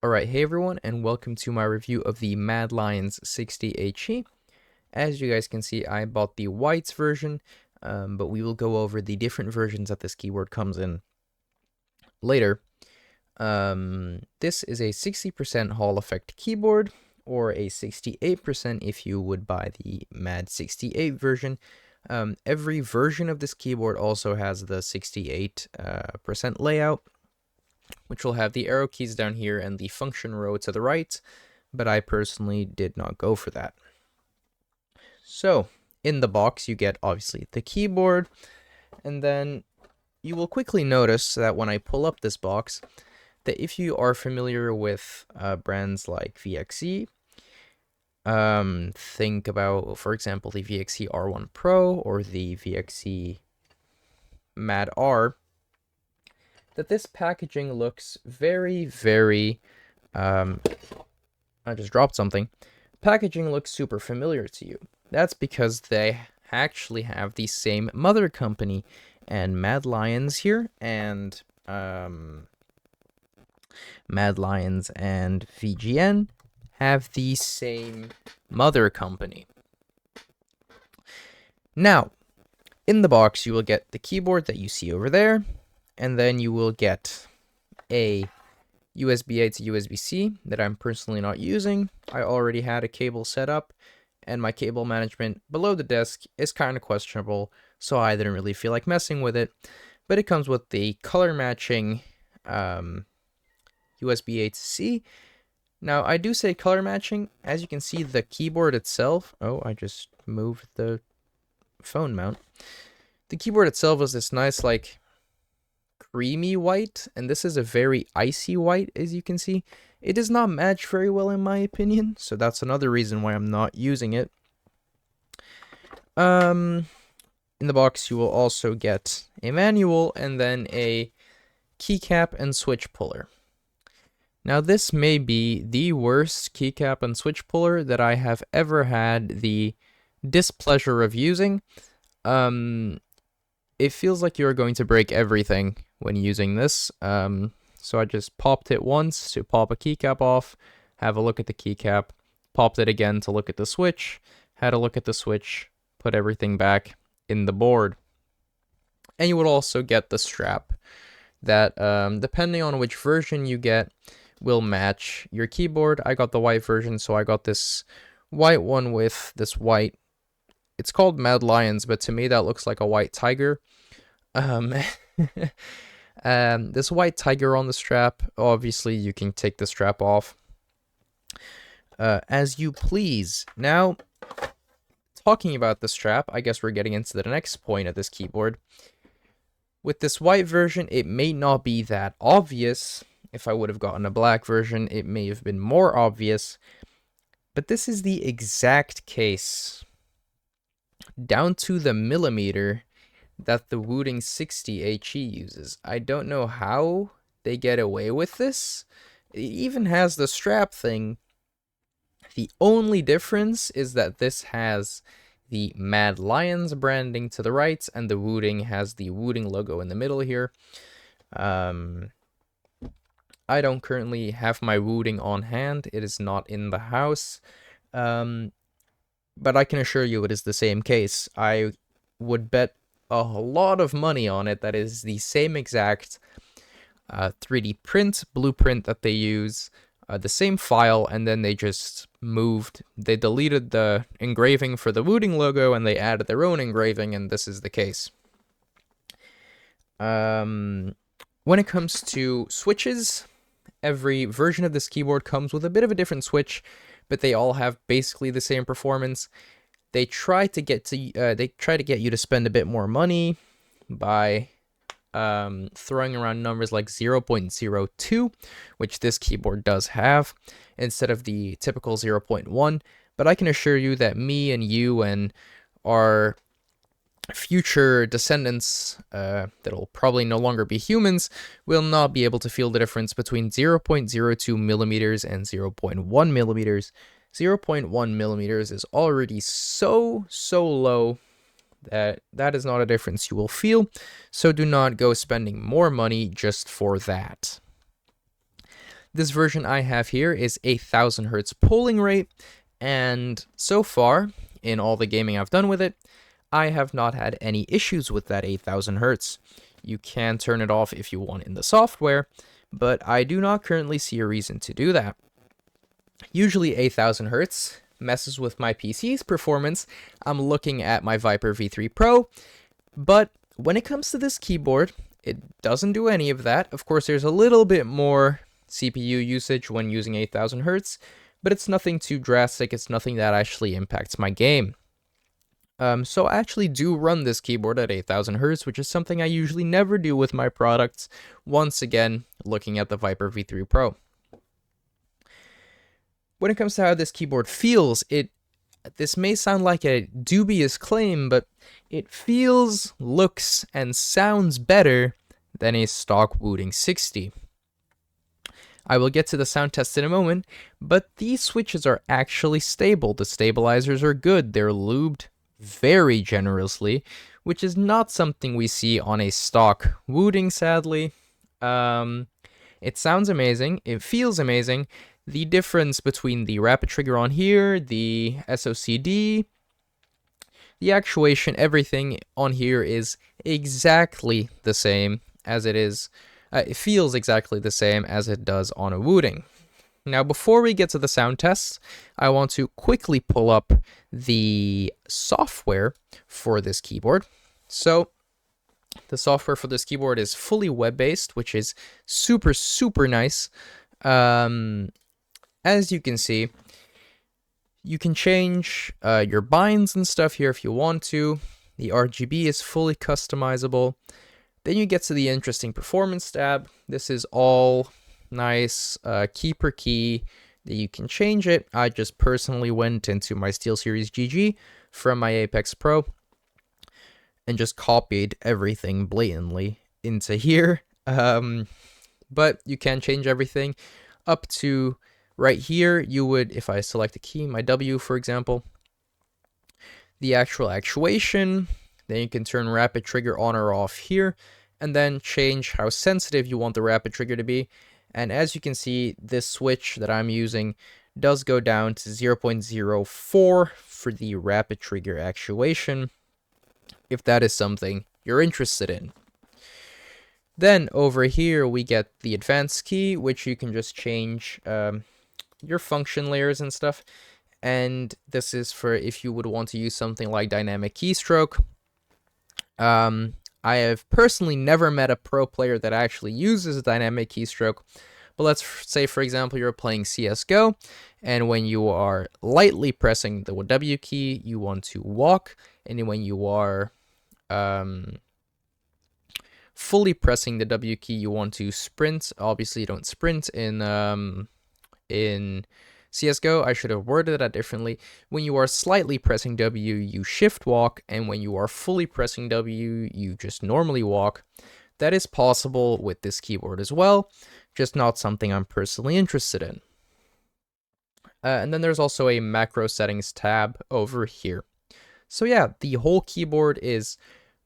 Alright, hey everyone, and welcome to my review of the MadLions 60 HE. As you guys can see, I bought the whites version, but we will go over the different versions that this keyboard comes in later. This is a 60% Hall effect keyboard, or a 68% if you would buy the Mad 68 version. Every version of this keyboard also has the 68% layout, which will have the arrow keys down here and the function row to the right, but I personally did not go for that. So, in the box you get obviously the keyboard, and then you will quickly notice that when I pull up this box, that if you are familiar with brands like VXE, think about, for example, the VXE R1 Pro or the VXE Mad R, that this packaging looks very, I just dropped something. Packaging looks super familiar to you. That's because they actually have the same mother company, and MadLions here, and MadLions and VGN have the same mother company. Now, in the box you will get the keyboard that you see over there, and then you will get a USB-A to USB-C that I'm personally not using. I already had a cable set up, and my cable management below the desk is kind of questionable, so I didn't really feel like messing with it. But it comes with the color matching USB-A to C. Now, I do say color matching. As you can see, the keyboard itself... Oh, I just moved the phone mount. The keyboard itself is this nice, like, creamy white, and this is a very icy white, as you can see. It does not match very well in my opinion, so that's another reason why I'm not using it. In the box you will also get a manual and then a keycap and switch puller. Now this may be the worst keycap and switch puller that I have ever had the displeasure of using. It feels like you're going to break everything when using this. So I just popped it once to pop a keycap off, have a look at the keycap, popped it again to look at the switch, had a look at the switch, put everything back in the board. And you would also get the strap that, depending on which version you get, will match your keyboard. I got the white version, so I got this white one with this white... It's called MadLions, but to me that looks like a white tiger. This white tiger on the strap. Obviously, you can take the strap off as you please. Now, talking about the strap, I guess we're getting into the next point of this keyboard. With this white version, it may not be that obvious. If I would have gotten a black version, it may have been more obvious. But this is the exact case, down to the millimeter, that the Wooting 60 HE uses. I don't know how they get away with this. It even has the strap thing. The only difference is that this has the MadLions branding to the right, and the Wooting has the Wooting logo in the middle here. I don't currently have my Wooting on hand. It is not in the house. But I can assure you it is the same case. I would bet a lot of money on it that is the same exact 3D print blueprint that they use, the same file, and then they just they deleted the engraving for the Wooting logo and they added their own engraving, and this is the case. When it comes to switches, every version of this keyboard comes with a bit of a different switch, but they all have basically the same performance. They try to get you to spend a bit more money by throwing around numbers like 0.02, which this keyboard does have, instead of the typical 0.1. But I can assure you that me and you and our future descendants, that'll probably no longer be humans, will not be able to feel the difference between 0.02 millimeters and 0.1 millimeters. 0.1 millimeters is already so low that is not a difference you will feel, so do not go spending more money just for that. This version I have here is 1000 hertz polling rate, and so far, in all the gaming I've done with it, I have not had any issues with that 8000 hertz. You can turn it off if you want in the software, but I do not currently see a reason to do that. Usually 8000 hertz messes with my PC's performance. I'm looking at my Viper V3 Pro, but when it comes to this keyboard, it doesn't do any of that. Of course, there's a little bit more CPU usage when using 8000 hertz, but it's nothing too drastic. It's nothing that actually impacts my game. So I actually do run this keyboard at 8000 hertz, which is something I usually never do with my products. Once again, looking at the Viper V3 Pro. When it comes to how this keyboard feels, this may sound like a dubious claim, but it feels, looks, and sounds better than a stock Wooting 60. I will get to the sound test in a moment, but these switches are actually stable. The stabilizers are good. They're lubed very generously, which is not something we see on a stock Wooting, sadly. It sounds amazing. It feels amazing. The difference between the rapid trigger on here, the SOCD, the actuation, everything on here is exactly the same as it is. It feels exactly the same as it does on a Wooting. Now, before we get to the sound tests, I want to quickly pull up the software for this keyboard. So, the software for this keyboard is fully web-based, which is super, super nice. As you can see, you can change your binds and stuff here if you want to. The RGB is fully customizable. Then you get to the interesting performance tab. This is all nice key per key that you can change it. I just personally went into my SteelSeries GG from my Apex Pro and just copied everything blatantly into here. But you can change everything up to right here. You would, if I select a key, my W for example, the actual actuation, then you can turn rapid trigger on or off here, and then change how sensitive you want the rapid trigger to be. And as you can see, this switch that I'm using does go down to 0.04 for the rapid trigger actuation, if that is something you're interested in. Then over here we get the advanced key, which you can just change your function layers and stuff. And this is for if you would want to use something like dynamic keystroke. I have personally never met a pro player that actually uses dynamic keystroke, but let's say, for example, you're playing CSGO, and when you are lightly pressing the W key, you want to walk, and when you are fully pressing the W key, you want to sprint. Obviously, you don't sprint in CSGO. I should have worded that differently. When you are slightly pressing W, you shift walk, and when you are fully pressing W, you just normally walk. That is possible with this keyboard as well, just not something I'm personally interested in. And then there's also a macro settings tab over here. So yeah, the whole keyboard is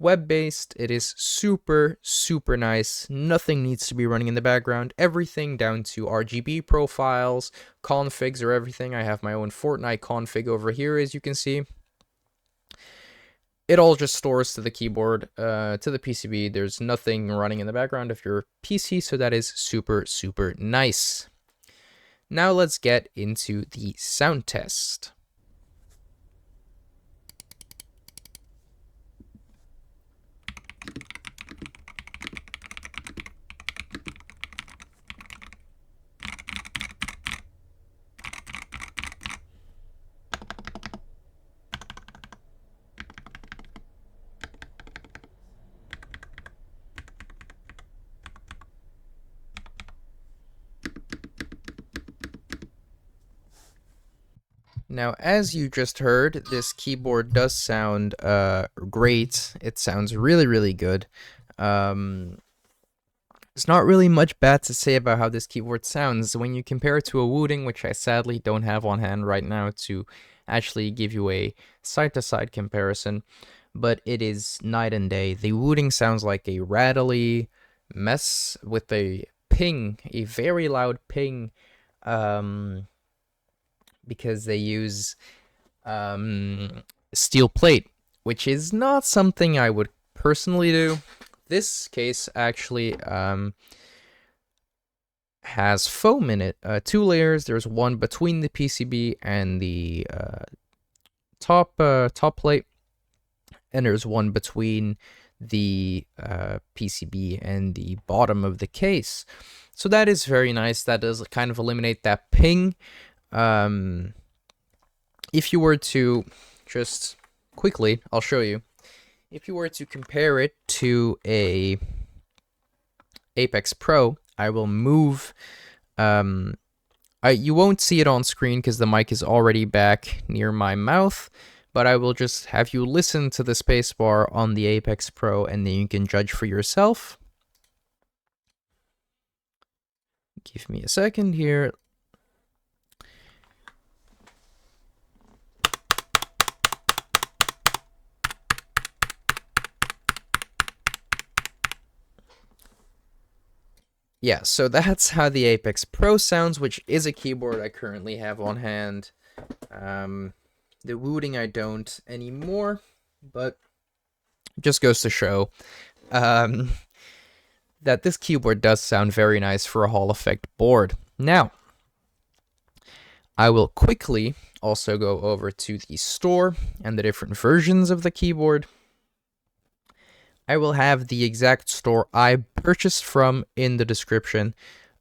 web-based. It is super, super nice. Nothing needs to be running in the background. Everything down to RGB profiles, configs or everything. I have my own Fortnite config over here, as you can see. It all just stores to the keyboard, to the PCB. There's nothing running in the background of your PC, so that is super, super nice. Now let's get into the sound test. Now, as you just heard, this keyboard does sound great. It sounds really, really good. There's not really much bad to say about how this keyboard sounds. When you compare it to a Wooting, which I sadly don't have on hand right now to actually give you a side-to-side comparison, but it is night and day. The Wooting sounds like a rattly mess with a ping, a very loud ping, because they use steel plate, which is not something I would personally do. This case actually has foam in it, 2 layers. There's one between the PCB and the top plate, and there's one between the PCB and the bottom of the case. So that is very nice. That does kind of eliminate that ping. If you were to just quickly, I'll show you. If you were to compare it to a Apex Pro, I will move. You won't see it on screen because the mic is already back near my mouth, but I will just have you listen to the spacebar on the Apex Pro, and then you can judge for yourself. Give me a second here. Yeah, so that's how the Apex Pro sounds, which is a keyboard I currently have on hand. The Wooting I don't anymore, but it just goes to show that this keyboard does sound very nice for a Hall effect board. Now, I will quickly also go over to the store and the different versions of the keyboard. I will have the exact store I purchased from in the description,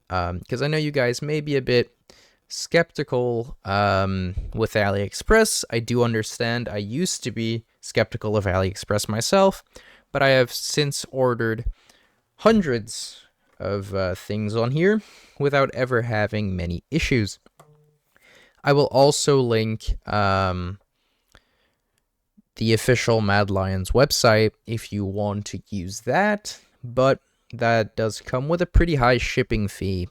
because I know you guys may be a bit skeptical with AliExpress. I do understand. I used to be skeptical of AliExpress myself, but I have since ordered hundreds of things on here without ever having many issues. I will also link the official MadLions website if you want to use that, but that does come with a pretty high shipping fee.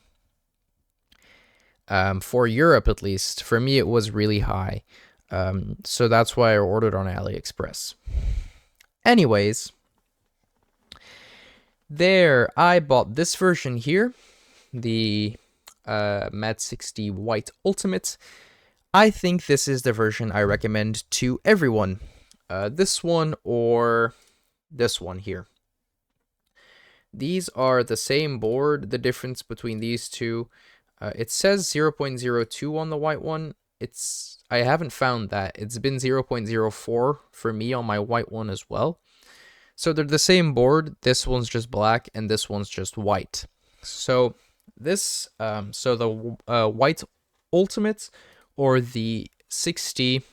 For Europe, at least. For me, it was really high. So that's why I ordered on AliExpress. Anyways, there, I bought this version here, the Mad60 White Ultimate. I think this is the version I recommend to everyone. This one or this one here. These are the same board. The difference between these two, it says 0.02 on the white one. I haven't found that. It's been 0.04 for me on my white one as well. So they're the same board. This one's just black and this one's just white. So this, so the White Ultimate or the 60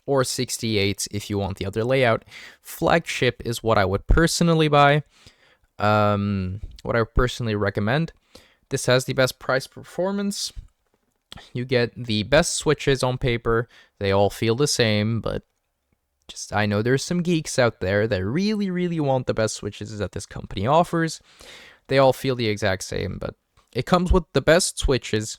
or 68 if you want the other layout, flagship is what I would personally buy. What I personally recommend. This has the best price performance. You get the best switches on paper. They all feel the same, but just I know there's some geeks out there that really, really want the best switches that this company offers. They all feel the exact same, but it comes with the best switches.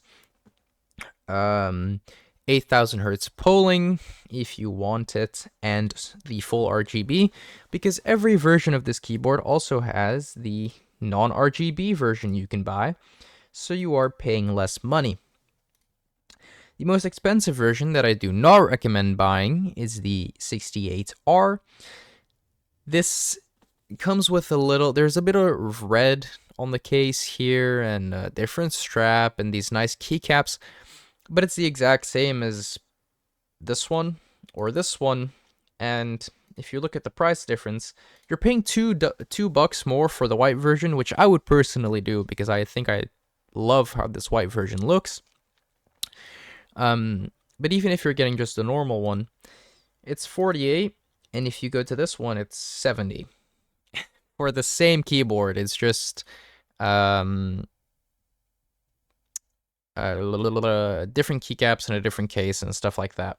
8,000 hertz polling if you want it, and the full RGB, because every version of this keyboard also has the non-RGB version you can buy, so you are paying less money. The most expensive version that I do not recommend buying is the 68R. This comes with there's a bit of red on the case here, and a different strap, and these nice keycaps, but it's the exact same as this one or this one. And if you look at the price difference, you're paying $2 more for the white version, which I would personally do because I think I love how this white version looks. But even if you're getting just the normal one, it's 48, and if you go to this one, it's 70 for the same keyboard. It's just different keycaps and a different case and stuff like that.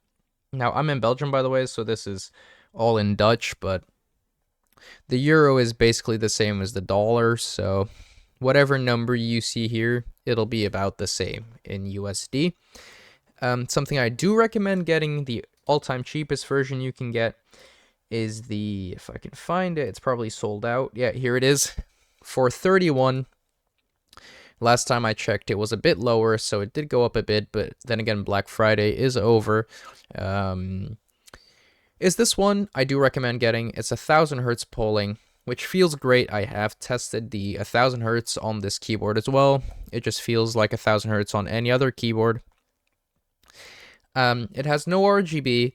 Now, I'm in Belgium, by the way, so this is all in Dutch, but the euro is basically the same as the dollar, so whatever number you see here, it'll be about the same in USD. Something I do recommend getting, the all-time cheapest version you can get, is the, if I can find it, it's probably sold out. Yeah, here it is, for 31. Last time I checked, it was a bit lower, so it did go up a bit, but then again, Black Friday is over. Is this one I do recommend getting. It's 1000 hertz polling, which feels great. I have tested the 1000 hertz on this keyboard as well. It just feels like 1000 hertz on any other keyboard. It has no RGB,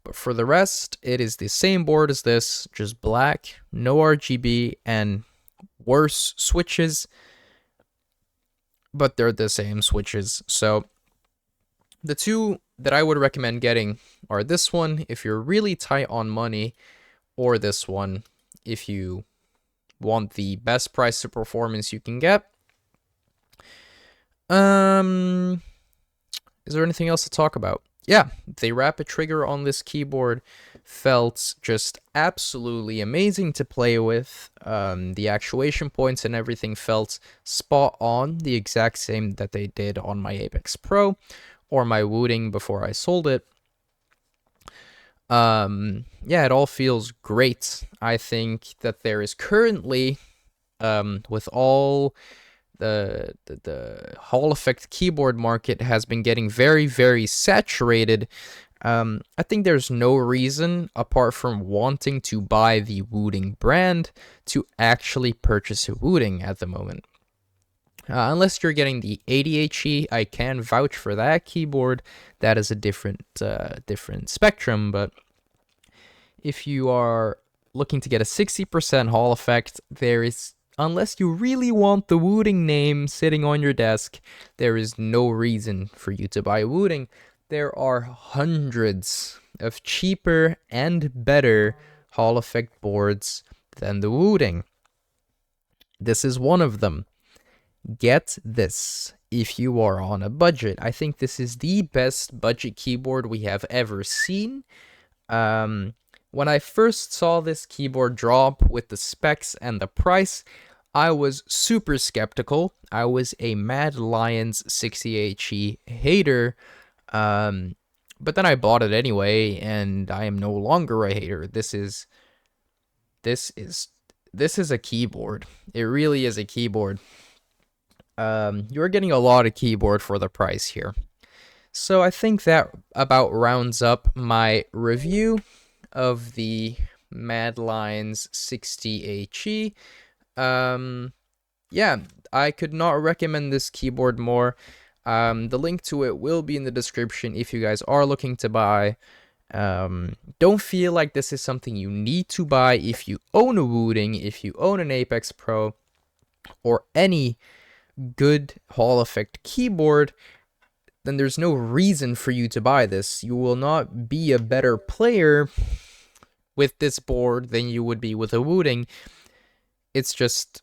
but for the rest, it is the same board as this, just black, no RGB, and worse switches, but they're the same switches. So the two that I would recommend getting are this one if you're really tight on money, or this one if you want the best price to performance you can get. Is there anything else to talk about? Yeah, the rapid trigger on this keyboard felt just absolutely amazing to play with. The actuation points and everything felt spot on, the exact same that they did on my Apex Pro or my Wooting before I sold it. Yeah, it all feels great. I think that there is currently, with all the Hall effect keyboard market has been getting very, very saturated. I think there's no reason, apart from wanting to buy the Wooting brand, to actually purchase a Wooting at the moment. Unless you're getting the 80HE, I can vouch for that keyboard. That is a different spectrum, but if you are looking to get a 60% Hall effect, there is, unless you really want the Wooting name sitting on your desk, there is no reason for you to buy Wooting. There are hundreds of cheaper and better Hall effect boards than the Wooting. This is one of them. Get this if you are on a budget. I think this is the best budget keyboard we have ever seen. When I first saw this keyboard drop with the specs and the price, I was super skeptical. I was a MadLions 60HE hater, but then I bought it anyway, and I am no longer a hater. This is a keyboard. It really is a keyboard. You're getting a lot of keyboard for the price here. So I think that about rounds up my review of the MadLions 60HE. Yeah, I could not recommend this keyboard more. The link to it will be in the description if you guys are looking to buy. Don't feel like this is something you need to buy if you own a Wooting, if you own an Apex Pro, or any good Hall effect keyboard. Then there's no reason for you to buy this. You will not be a better player with this board than you would be with a Wooting. It's just,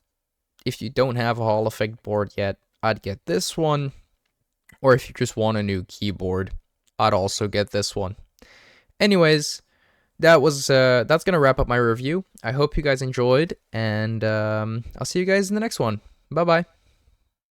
if you don't have a Hall effect board yet, I'd get this one. Or if you just want a new keyboard, I'd also get this one. Anyways, that's gonna wrap up my review. I hope you guys enjoyed, and I'll see you guys in the next one. Bye bye.